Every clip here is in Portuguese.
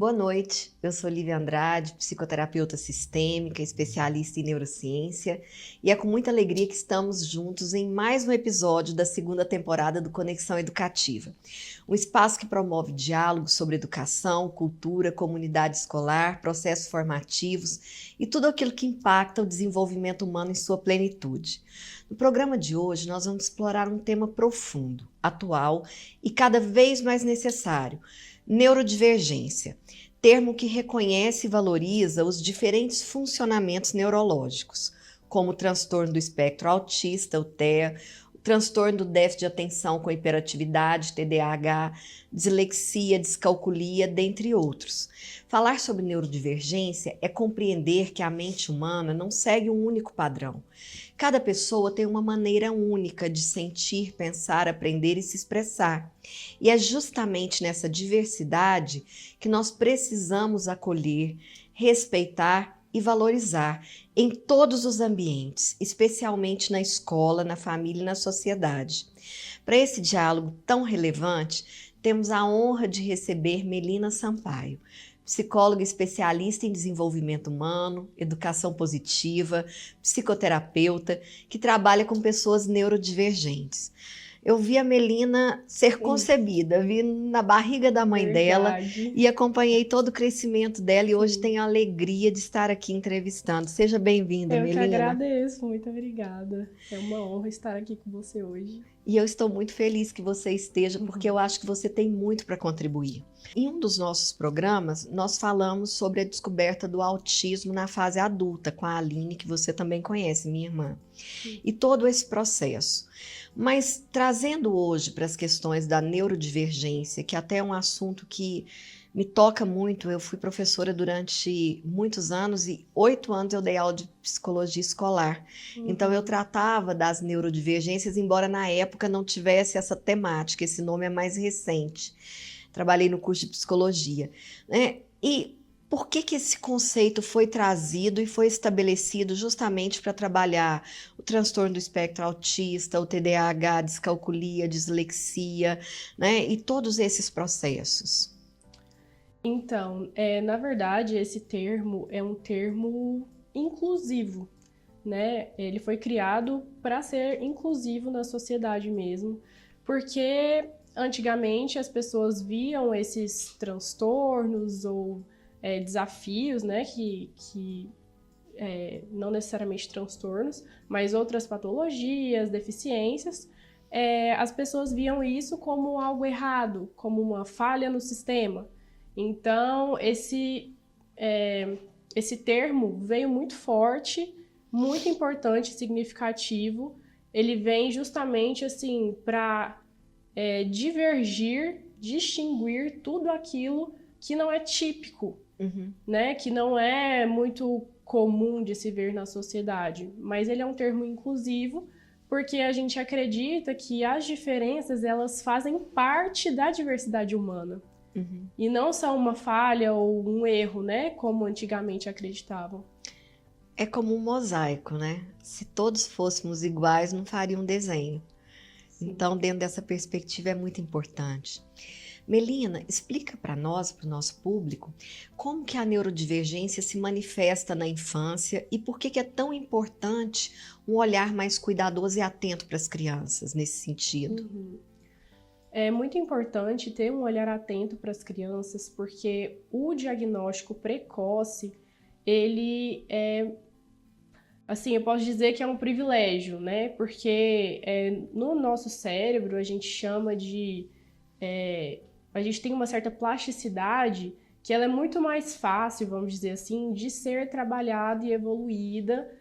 Boa noite, eu sou Lívia Andrade, psicoterapeuta sistêmica, especialista em neurociência, e é com muita alegria que estamos juntos em mais um episódio da segunda temporada do Conexão Educativa, um espaço que promove diálogos sobre educação, cultura, comunidade escolar, processos formativos e tudo aquilo que impacta o desenvolvimento humano em sua plenitude. No programa de hoje, nós vamos explorar um tema profundo, atual e cada vez mais necessário: neurodivergência, termo que reconhece e valoriza os diferentes funcionamentos neurológicos, como o transtorno do espectro autista, o TEA, o transtorno do déficit de atenção com hiperatividade, TDAH, dislexia, descalculia, dentre outros. Falar sobre neurodivergência é compreender que a mente humana não segue um único padrão. Cada pessoa tem uma maneira única de sentir, pensar, aprender e se expressar. E é justamente nessa diversidade que nós precisamos acolher, respeitar e valorizar em todos os ambientes, especialmente na escola, na família e na sociedade. Para esse diálogo tão relevante, temos a honra de receber Melina Sampaio, psicóloga especialista em desenvolvimento humano, educação positiva, psicoterapeuta, que trabalha com pessoas neurodivergentes. Eu vi a Melina ser concebida, vi na barriga da mãe dela e acompanhei todo o crescimento dela e hoje tenho a alegria de estar aqui entrevistando. Seja bem-vinda, Melina. Eu que agradeço, muito obrigada. É uma honra estar aqui com você hoje. E eu estou muito feliz que você esteja, porque eu acho que você tem muito para contribuir. Em um dos nossos programas, nós falamos sobre a descoberta do autismo na fase adulta, com a Aline, que você também conhece, minha irmã. E todo esse processo. Mas trazendo hoje para as questões da neurodivergência, que até é um assunto que me toca muito. Eu fui professora durante muitos anos e 8 anos eu dei aula de psicologia escolar. Então eu tratava das neurodivergências, embora na época não tivesse essa temática, esse nome é mais recente. Trabalhei no curso de psicologia, né? E por que esse conceito foi trazido e foi estabelecido justamente para trabalhar o transtorno do espectro autista, o TDAH, a descalculia, a dislexia, né? E todos esses processos? Então, na verdade, esse termo é um termo inclusivo, né? Ele foi criado para ser inclusivo na sociedade mesmo, porque antigamente as pessoas viam esses transtornos ou desafios, né? Que não necessariamente transtornos, mas outras patologias, deficiências. As pessoas viam isso como algo errado, como uma falha no sistema. Então, esse termo veio muito forte, muito importante, significativo. Ele vem justamente assim para distinguir tudo aquilo que não é típico, né? Que não é muito comum de se ver na sociedade. Mas ele é um termo inclusivo, porque a gente acredita que as diferenças elas fazem parte da diversidade humana. E não só uma falha ou um erro, né? Como antigamente acreditavam. É como um mosaico, né? Se todos fôssemos iguais, não faria um desenho. Sim. Então, dentro dessa perspectiva, é muito importante. Melina, explica para nós, para o nosso público, como que a neurodivergência se manifesta na infância e por que é tão importante um olhar mais cuidadoso e atento para as crianças nesse sentido. É muito importante ter um olhar atento para as crianças, porque o diagnóstico precoce, ele assim, eu posso dizer que é um privilégio, né? Porque no nosso cérebro a gente chama de... a gente tem uma certa plasticidade que ela é muito mais fácil, vamos dizer assim, de ser trabalhada e evoluída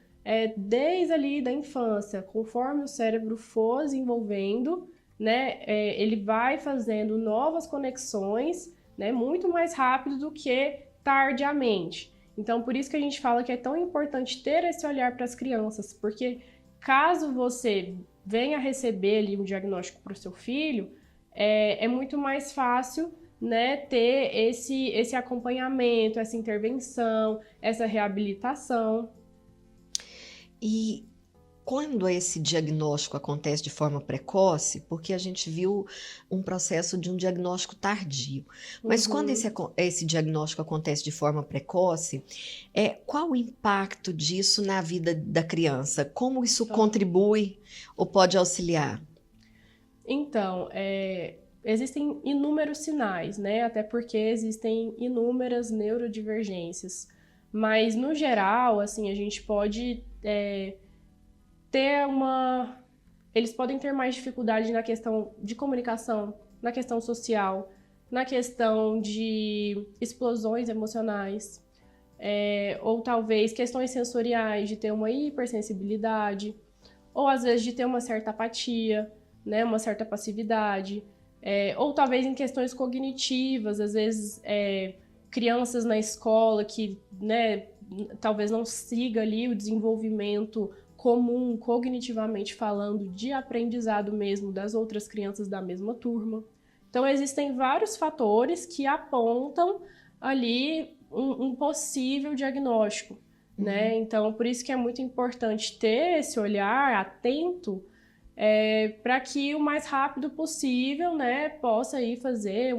desde ali da infância. Conforme o cérebro for desenvolvendo, né, ele vai fazendo novas conexões, né, muito mais rápido do que tardiamente. Então, por isso que a gente fala que é tão importante ter esse olhar para as crianças, porque caso você venha receber ali um diagnóstico para o seu filho, é muito mais fácil, né, ter esse acompanhamento, essa intervenção, essa reabilitação. E quando esse diagnóstico acontece de forma precoce, porque a gente viu um processo de um diagnóstico tardio, mas quando Uhum. esse diagnóstico acontece de forma precoce, qual o impacto disso na vida da criança? Como isso Aham. contribui ou pode auxiliar? Então, existem inúmeros sinais, né? Até porque existem inúmeras neurodivergências. Mas, no geral, assim, a gente pode ter uma. Eles podem ter mais dificuldade na questão de comunicação, na questão social, na questão de explosões emocionais, ou talvez questões sensoriais, de ter uma hipersensibilidade, ou às vezes de ter uma certa apatia, né, uma certa passividade, ou talvez em questões cognitivas, às vezes crianças na escola que, né, talvez não siga ali o desenvolvimento comum, cognitivamente falando, de aprendizado mesmo das outras crianças da mesma turma. Então existem vários fatores que apontam ali um possível diagnóstico, né? Uhum. Então, por isso que é muito importante ter esse olhar atento para que o mais rápido possível, né, possa ir fazer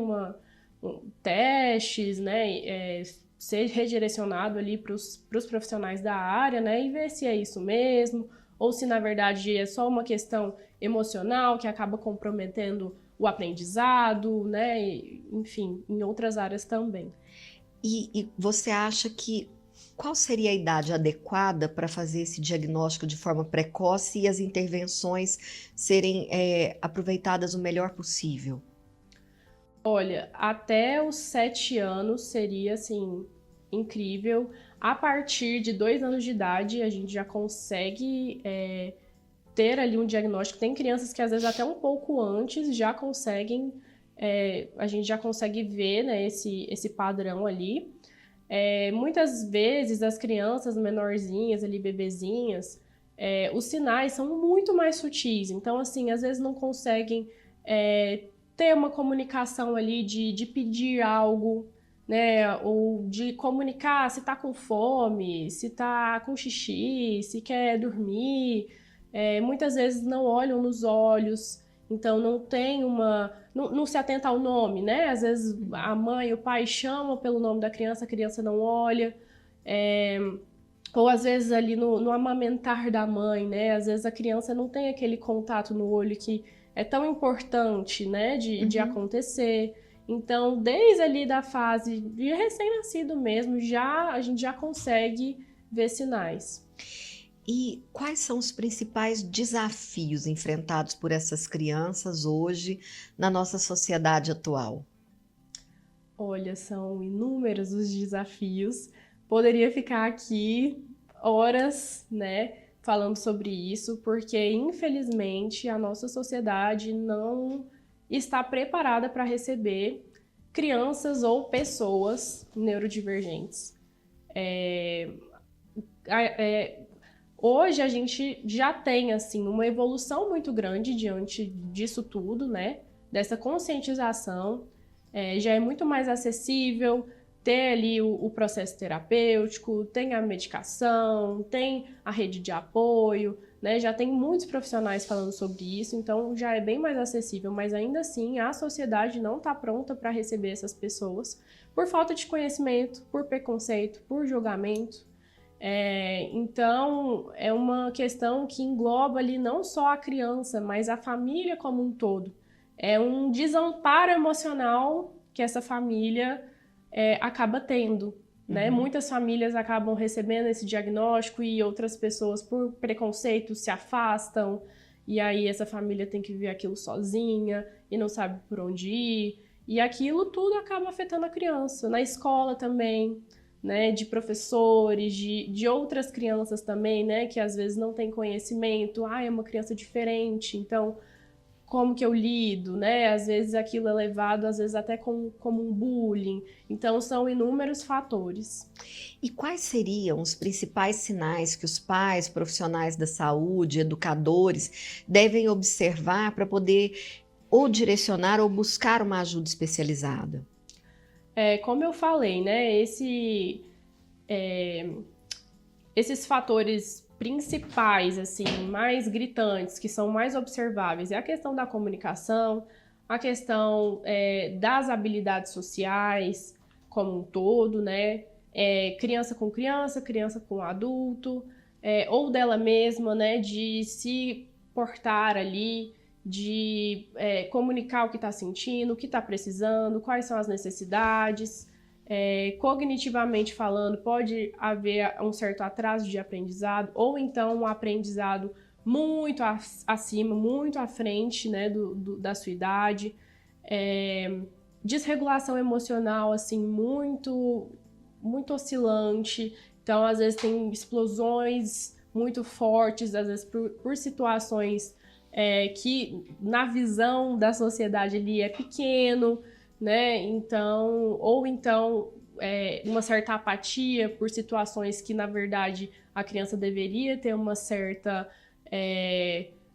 testes, né, ser redirecionado ali para os profissionais da área, né, e ver se é isso mesmo, ou se na verdade é só uma questão emocional que acaba comprometendo o aprendizado, né, enfim, em outras áreas também. E você acha que qual seria a idade adequada para fazer esse diagnóstico de forma precoce e as intervenções serem aproveitadas o melhor possível? Olha, até os 7 anos seria assim incrível. A partir de 2 anos de idade, a gente já consegue ter ali um diagnóstico. Tem crianças que às vezes até um pouco antes já conseguem, a gente já consegue ver, né, esse padrão ali. Muitas vezes as crianças menorzinhas, ali bebezinhas, os sinais são muito mais sutis. Então, assim, às vezes não conseguem ter uma comunicação ali de pedir algo, né? Ou de comunicar se tá com fome, se tá com xixi, se quer dormir. Muitas vezes não olham nos olhos, então não tem uma. Não se atenta ao nome, né? Às vezes a mãe e o pai chamam pelo nome da criança, a criança não olha. É, ou às vezes ali no amamentar da mãe, né? Às vezes a criança não tem aquele contato no olho que é tão importante, né? De Uhum. acontecer. Então, desde ali da fase de recém-nascido mesmo, a gente já consegue ver sinais. E quais são os principais desafios enfrentados por essas crianças hoje na nossa sociedade atual? Olha, são inúmeros os desafios. Poderia ficar aqui horas, né, falando sobre isso, porque infelizmente a nossa sociedade não está preparada para receber crianças ou pessoas neurodivergentes. É, hoje a gente já tem assim uma evolução muito grande diante disso tudo, né? Dessa conscientização. Já é muito mais acessível ter ali o processo terapêutico, tem a medicação, tem a rede de apoio, né? Já tem muitos profissionais falando sobre isso, então já é bem mais acessível, mas ainda assim a sociedade não está pronta para receber essas pessoas por falta de conhecimento, por preconceito, por julgamento. Então, é uma questão que engloba ali não só a criança, mas a família como um todo. É um desamparo emocional que essa família acaba tendo, né? Uhum. Muitas famílias acabam recebendo esse diagnóstico e outras pessoas, por preconceito, se afastam. E aí essa família tem que viver aquilo sozinha e não sabe por onde ir. E aquilo tudo acaba afetando a criança. Na escola também, né, de professores, de outras crianças também, né, que às vezes não têm conhecimento, é uma criança diferente, então como que eu lido, né? Às vezes aquilo é levado, às vezes até como um bullying. Então são inúmeros fatores. E quais seriam os principais sinais que os pais, profissionais da saúde, educadores devem observar para poder ou direcionar ou buscar uma ajuda especializada? Como eu falei, né? Esses fatores principais, assim, mais gritantes, que são mais observáveis, é a questão da comunicação, a questão das habilidades sociais como um todo, né? Criança com adulto, ou dela mesma, né? De se portar ali, de comunicar o que está sentindo, o que está precisando, quais são as necessidades. Cognitivamente falando, pode haver um certo atraso de aprendizado, ou então um aprendizado muito acima, muito à frente, né, da sua idade. Desregulação emocional, assim, muito, muito oscilante. Então, às vezes, tem explosões muito fortes, às vezes por situações que, na visão da sociedade, ali é pequeno, né? Então, ou então uma certa apatia por situações que, na verdade, a criança deveria ter uma certa,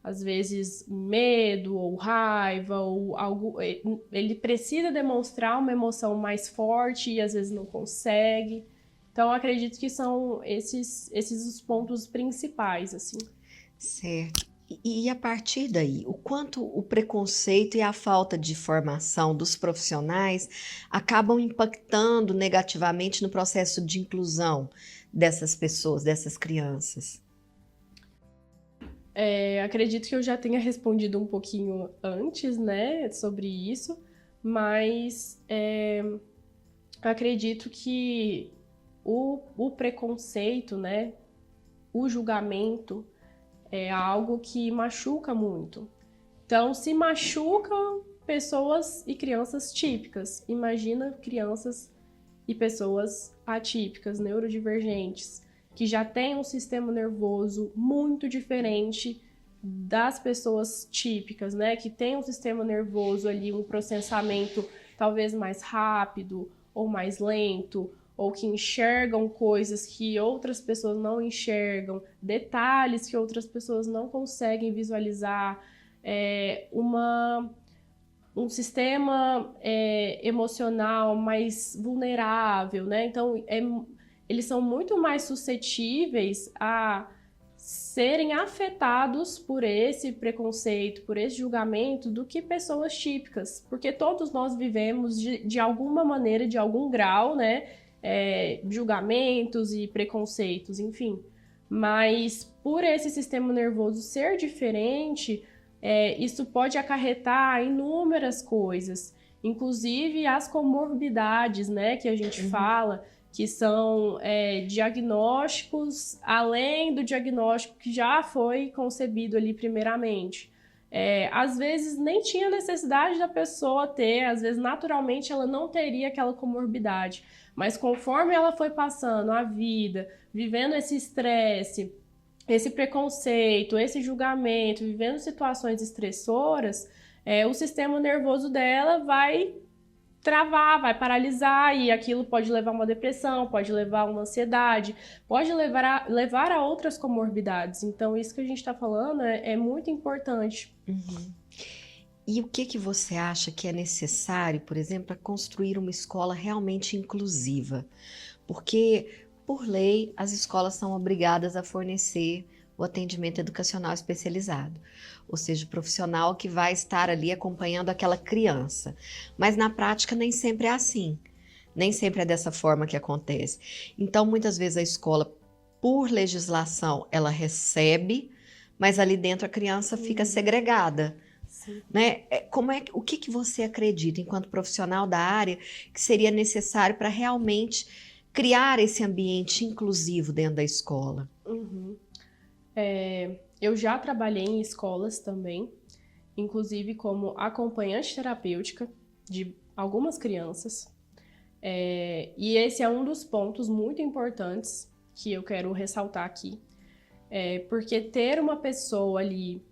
às vezes, medo ou raiva ou algo. Ele precisa demonstrar uma emoção mais forte e às vezes não consegue. Então, eu acredito que são esses os pontos principais, assim. Certo. E a partir daí, o quanto o preconceito e a falta de formação dos profissionais acabam impactando negativamente no processo de inclusão dessas pessoas, dessas crianças? Acredito que eu já tenha respondido um pouquinho antes, né, sobre isso, mas acredito que o preconceito, né, o julgamento é algo que machuca muito. Então, se machucam pessoas e crianças típicas. Imagina crianças e pessoas atípicas, neurodivergentes, que já têm um sistema nervoso muito diferente das pessoas típicas, né? Que tem um sistema nervoso ali, um processamento talvez mais rápido ou mais lento, ou que enxergam coisas que outras pessoas não enxergam, detalhes que outras pessoas não conseguem visualizar, um sistema emocional mais vulnerável, né? Então, eles são muito mais suscetíveis a serem afetados por esse preconceito, por esse julgamento, do que pessoas típicas, porque todos nós vivemos de alguma maneira, de algum grau, né? Julgamentos e preconceitos, enfim. Mas por esse sistema nervoso ser diferente, isso pode acarretar inúmeras coisas, inclusive as comorbidades, né, que a gente fala, que são diagnósticos além do diagnóstico que já foi concebido ali primeiramente. Às vezes nem tinha necessidade da pessoa ter, às vezes naturalmente ela não teria aquela comorbidade, mas conforme ela foi passando a vida, vivendo esse estresse, esse preconceito, esse julgamento, vivendo situações estressoras, o sistema nervoso dela vai travar, vai paralisar, e aquilo pode levar a uma depressão, pode levar a uma ansiedade, pode levar a outras comorbidades. Então, isso que a gente está falando é muito importante. Uhum. E o que você acha que é necessário, por exemplo, para construir uma escola realmente inclusiva? Porque, por lei, as escolas são obrigadas a fornecer o atendimento educacional especializado, ou seja, o profissional que vai estar ali acompanhando aquela criança. Mas na prática nem sempre é assim, nem sempre é dessa forma que acontece. Então, muitas vezes a escola, por legislação, ela recebe, mas ali dentro a criança fica segregada. Sim. Né? O que você acredita, enquanto profissional da área, que seria necessário para realmente criar esse ambiente inclusivo dentro da escola? Uhum. Eu já trabalhei em escolas também, inclusive como acompanhante terapêutica de algumas crianças. E esse é um dos pontos muito importantes que eu quero ressaltar aqui. Porque ter uma pessoa ali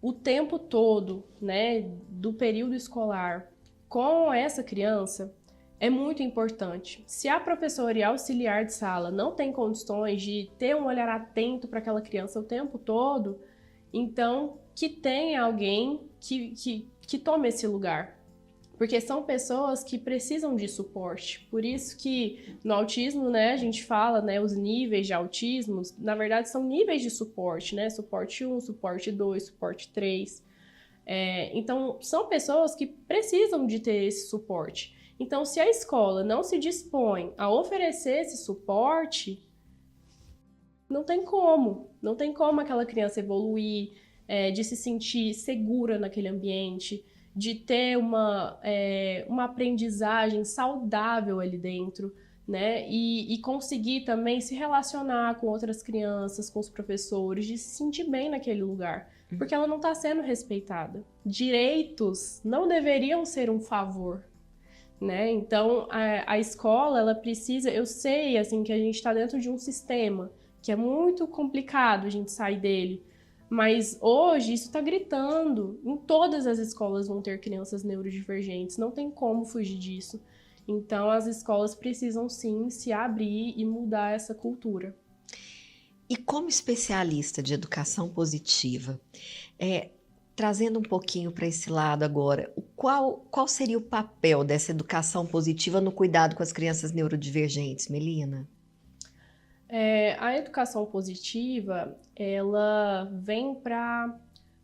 o tempo todo, né, do período escolar com essa criança é muito importante. Se a professora e a auxiliar de sala não tem condições de ter um olhar atento para aquela criança o tempo todo, então que tenha alguém que tome esse lugar. Porque são pessoas que precisam de suporte. Por isso que no autismo, né, a gente fala, né, os níveis de autismo, na verdade são níveis de suporte, né? Suporte 1, suporte 2, suporte 3. Então, são pessoas que precisam de ter esse suporte. Então, se a escola não se dispõe a oferecer esse suporte, não tem como. Não tem como aquela criança evoluir, de se sentir segura naquele ambiente, de ter uma aprendizagem saudável ali dentro, né? E conseguir também se relacionar com outras crianças, com os professores, de se sentir bem naquele lugar. Porque ela não está sendo respeitada. Direitos não deveriam ser um favor, né? Então, a escola, ela precisa... Eu sei, assim, que a gente está dentro de um sistema que é muito complicado a gente sair dele, mas hoje isso está gritando. Em todas as escolas vão ter crianças neurodivergentes, não tem como fugir disso. Então, as escolas precisam, sim, se abrir e mudar essa cultura. E como especialista de educação positiva, trazendo um pouquinho para esse lado agora, qual seria o papel dessa educação positiva no cuidado com as crianças neurodivergentes, Melina? A educação positiva, ela vem para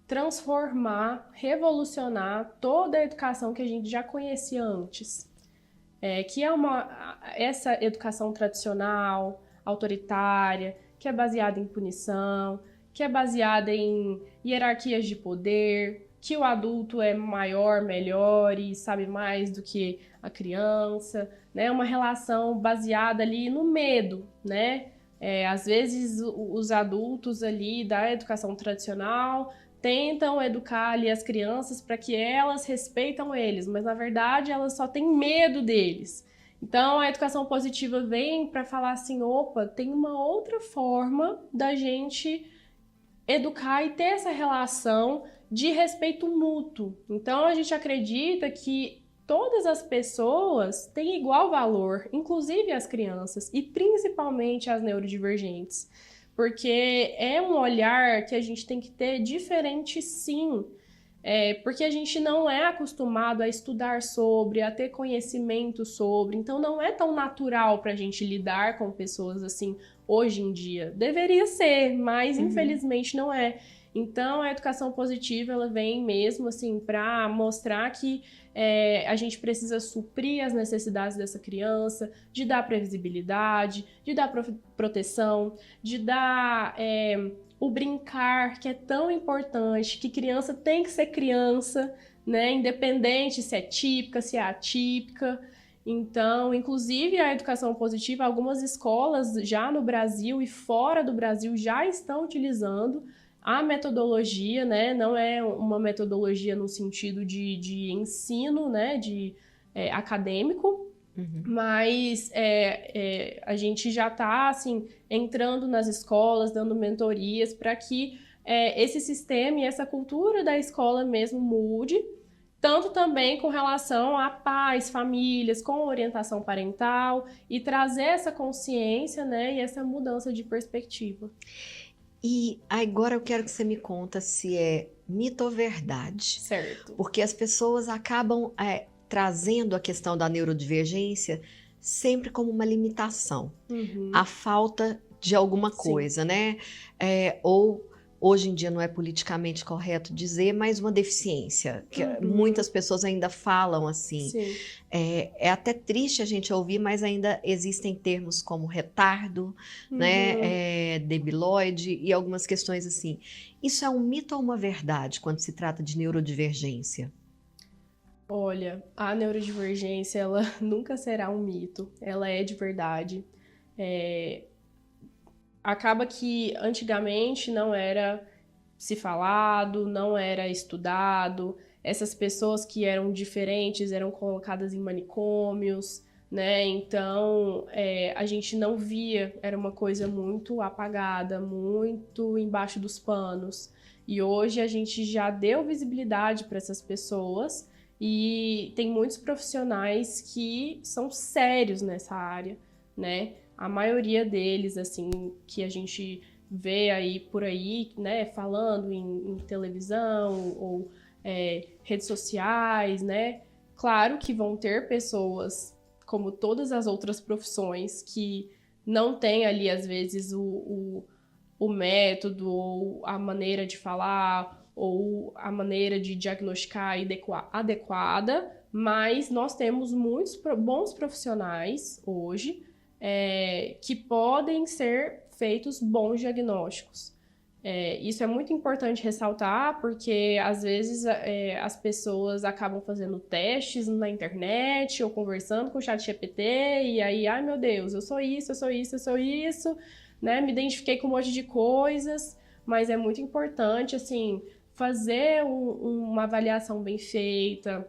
transformar, revolucionar toda a educação que a gente já conhecia antes. Que é essa educação tradicional, autoritária, que é baseada em punição, que é baseada em hierarquias de poder, que o adulto é maior, melhor e sabe mais do que a criança, né? Uma relação baseada ali no medo, né? Às vezes os adultos ali da educação tradicional tentam educar ali as crianças para que elas respeitam eles, mas na verdade elas só têm medo deles. Então a educação positiva vem para falar assim, opa, tem uma outra forma da gente educar e ter essa relação de respeito mútuo. Então a gente acredita que todas as pessoas têm igual valor, inclusive as crianças e principalmente as neurodivergentes. Porque é um olhar que a gente tem que ter diferente, sim. Porque a gente não é acostumado a estudar sobre, a ter conhecimento sobre, então não é tão natural para a gente lidar com pessoas assim hoje em dia. Deveria ser, mas infelizmente não é. Então a educação positiva ela vem mesmo assim para mostrar que a gente precisa suprir as necessidades dessa criança, de dar previsibilidade, de dar proteção, de dar o brincar, que é tão importante, que criança tem que ser criança, né? Independente se é típica, se é atípica. Então, inclusive a educação positiva, algumas escolas já no Brasil e fora do Brasil já estão utilizando a metodologia, né? Não é uma metodologia no sentido de ensino, né? Acadêmico, mas a gente já está assim, entrando nas escolas, dando mentorias para que esse sistema e essa cultura da escola mesmo mude, tanto também com relação a pais, famílias, com orientação parental e trazer essa consciência, né, e essa mudança de perspectiva. E agora eu quero que você me conta se é mito ou verdade. Certo. Porque as pessoas acabam trazendo a questão da neurodivergência sempre como uma limitação. A falta de alguma coisa, né? Ou hoje em dia não é politicamente correto dizer, mas uma deficiência, que muitas pessoas ainda falam assim. Sim. É até triste a gente ouvir, mas ainda existem termos como retardo, né, debilóide e algumas questões assim. Isso é um mito ou uma verdade quando se trata de neurodivergência? Olha, a neurodivergência, ela nunca será um mito, ela é de verdade. Acaba que antigamente não era se falado, não era estudado, essas pessoas que eram diferentes eram colocadas em manicômios, né? Então a gente não via, era uma coisa muito apagada, muito embaixo dos panos. E hoje a gente já deu visibilidade para essas pessoas. E tem muitos profissionais que são sérios nessa área, né? A maioria deles, assim, que a gente vê aí por aí, né, falando em televisão ou redes sociais, né? Claro que vão ter pessoas, como todas as outras profissões, que não têm ali, às vezes, o método, ou a maneira de falar, ou a maneira de diagnosticar adequada, mas nós temos muitos bons profissionais hoje que podem ser feitos bons diagnósticos. Isso é muito importante ressaltar, porque às vezes as pessoas acabam fazendo testes na internet ou conversando com o ChatGPT e aí, ai meu Deus, eu sou isso, eu sou isso, eu sou isso, né? Me identifiquei com um monte de coisas, mas é muito importante, assim, fazer uma avaliação bem feita,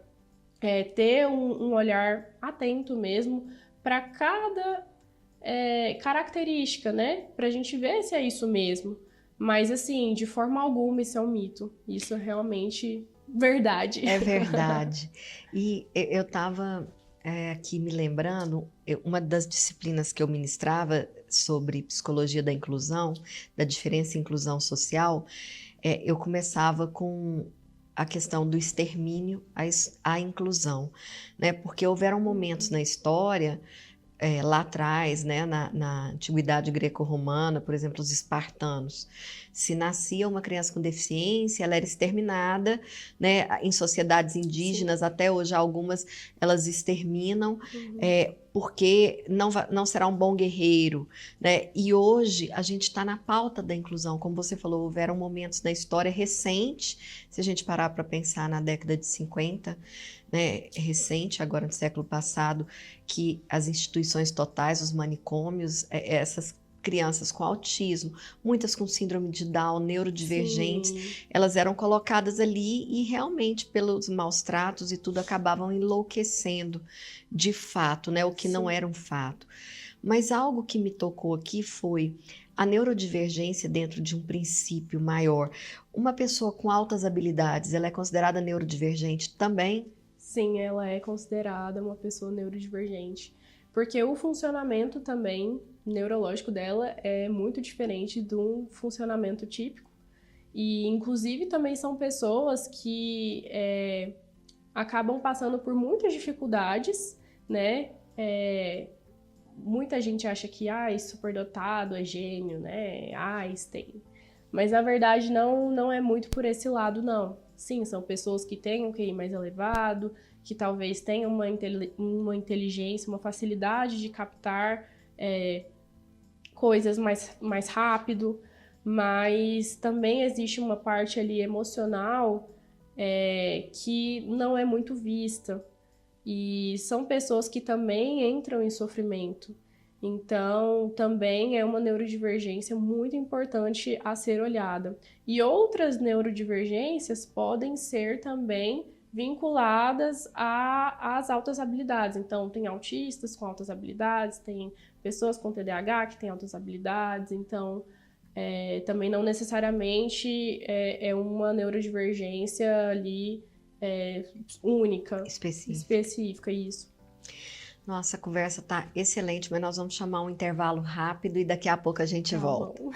ter um olhar atento mesmo para cada característica, né? Para a gente ver se é isso mesmo. Mas, assim, de forma alguma isso é um mito. Isso é realmente verdade. É verdade. E eu estava aqui me lembrando, uma das disciplinas que eu ministrava sobre psicologia da inclusão, da diferença e inclusão social, eu começava com a questão do extermínio à inclusão, né? Porque houveram momentos na história lá atrás, né, na antiguidade greco-romana, por exemplo, os espartanos, se nascia uma criança com deficiência, ela era exterminada, né, em sociedades indígenas, sim, até hoje algumas elas exterminam, porque não será um bom guerreiro, né? E hoje a gente está na pauta da inclusão, como você falou, houveram momentos na história recente, se a gente parar para pensar na década de 50, né, recente, agora no século passado, que as instituições totais, os manicômios, essas crianças com autismo, muitas com síndrome de Down, neurodivergentes, sim, elas eram colocadas ali e realmente pelos maus tratos e tudo acabavam enlouquecendo de fato, né, o que sim, não era um fato. Mas algo que me tocou aqui foi a neurodivergência dentro de um princípio maior. Uma pessoa com altas habilidades, ela é considerada neurodivergente também? Sim, ela é considerada uma pessoa neurodivergente, porque o funcionamento também neurológico dela é muito diferente do funcionamento típico. E, inclusive, também são pessoas que acabam passando por muitas dificuldades, né? Muita gente acha que superdotado é gênio, né? Einstein. Mas, na verdade, não é muito por esse lado, não. Sim, são pessoas que têm um QI mais elevado, que talvez tenham uma inteligência, uma facilidade de captar coisas mais rápido, mas também existe uma parte ali emocional que não é muito vista. E são pessoas que também entram em sofrimento. Então, também é uma neurodivergência muito importante a ser olhada. E outras neurodivergências podem ser também vinculadas às altas habilidades. Então, tem autistas com altas habilidades, tem pessoas com TDAH que têm altas habilidades. Então, também não necessariamente é uma neurodivergência ali única, específica, isso. Nossa, a conversa tá excelente, mas nós vamos chamar um intervalo rápido e daqui a pouco a gente volta. Bom.